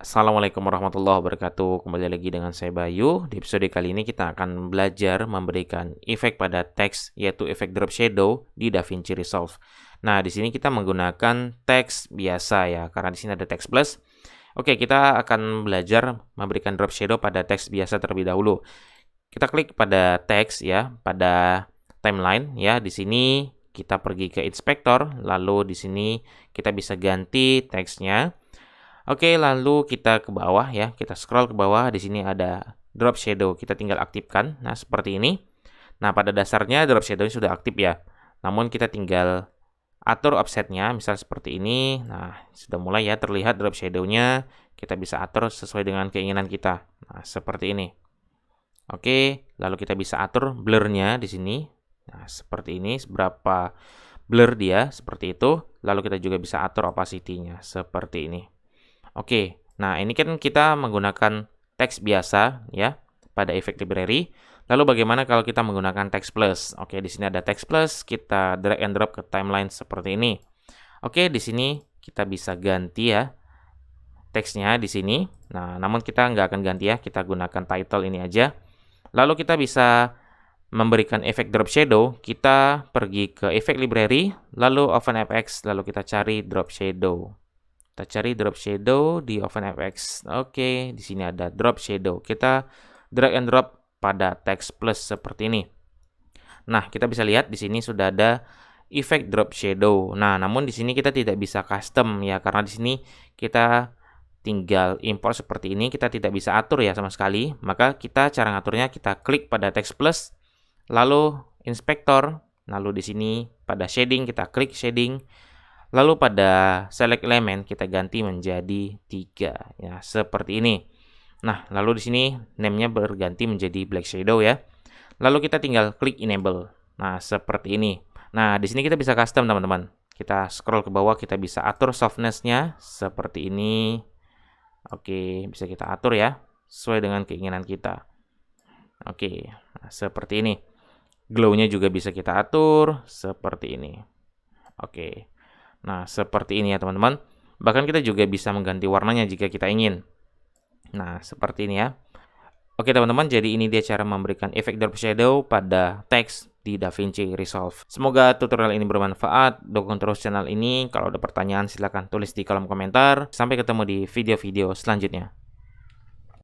Assalamualaikum warahmatullahi wabarakatuh. Kembali lagi dengan saya Bayu. Di episode kali ini kita akan belajar memberikan efek pada teks, yaitu efek drop shadow di DaVinci Resolve. Nah, di sini kita menggunakan teks biasa ya, karena di sini ada teks plus. Oke, kita akan belajar memberikan drop shadow pada teks biasa terlebih dahulu. Kita klik pada teks ya, pada timeline ya. Di sini kita pergi ke inspektor, lalu di sini kita bisa ganti teksnya. Oke, lalu kita ke bawah ya, kita scroll ke bawah, di sini ada drop shadow, kita tinggal aktifkan. Nah, seperti ini. Nah, pada dasarnya drop shadow sudah aktif ya. Namun kita tinggal atur offsetnya, misal seperti ini. Nah, sudah mulai ya terlihat drop shadow-nya. Kita bisa atur sesuai dengan keinginan kita. Nah, seperti ini. Oke, lalu kita bisa atur blur-nya di sini. Nah, seperti ini, seberapa blur dia, seperti itu. Lalu kita juga bisa atur opacity-nya, seperti ini. Oke, nah ini kan kita menggunakan teks biasa ya pada efek library. Lalu bagaimana kalau kita menggunakan teks plus? Oke, di sini ada teks plus, kita drag and drop ke timeline seperti ini. Oke, di sini kita bisa ganti ya teksnya di sini. Nah, namun kita nggak akan ganti ya, kita gunakan title ini aja. Lalu kita bisa memberikan efek drop shadow, kita pergi ke efek library, lalu OpenFX, lalu kita cari drop shadow. Kita cari drop shadow di OpenFX. Oke, di sini ada drop shadow. Kita drag and drop pada text plus seperti ini. Nah, kita bisa lihat di sini sudah ada efek drop shadow. Nah, namun di sini kita tidak bisa custom ya, karena di sini kita tinggal import seperti ini, kita tidak bisa atur ya sama sekali. Maka kita cara ngaturnya kita klik pada text plus, lalu inspektor, lalu di sini pada shading kita klik shading. Lalu pada select element kita ganti menjadi 3 ya, seperti ini. Nah, lalu di sini name-nya berganti menjadi black shadow ya. Lalu kita tinggal klik enable. Nah, seperti ini. Nah, di sini kita bisa custom teman-teman. Kita scroll ke bawah, kita bisa atur softness-nya seperti ini. Oke, bisa kita atur ya, sesuai dengan keinginan kita. Oke, nah, seperti ini. Glow-nya juga bisa kita atur seperti ini. Oke. Nah, seperti ini ya teman-teman. Bahkan kita juga bisa mengganti warnanya jika kita ingin. Nah, seperti ini ya. Oke teman-teman, jadi ini dia cara memberikan efek drop shadow pada teks di DaVinci Resolve. Semoga tutorial ini bermanfaat. Dukung terus channel ini. Kalau ada pertanyaan silahkan tulis di kolom komentar. Sampai ketemu di video-video selanjutnya.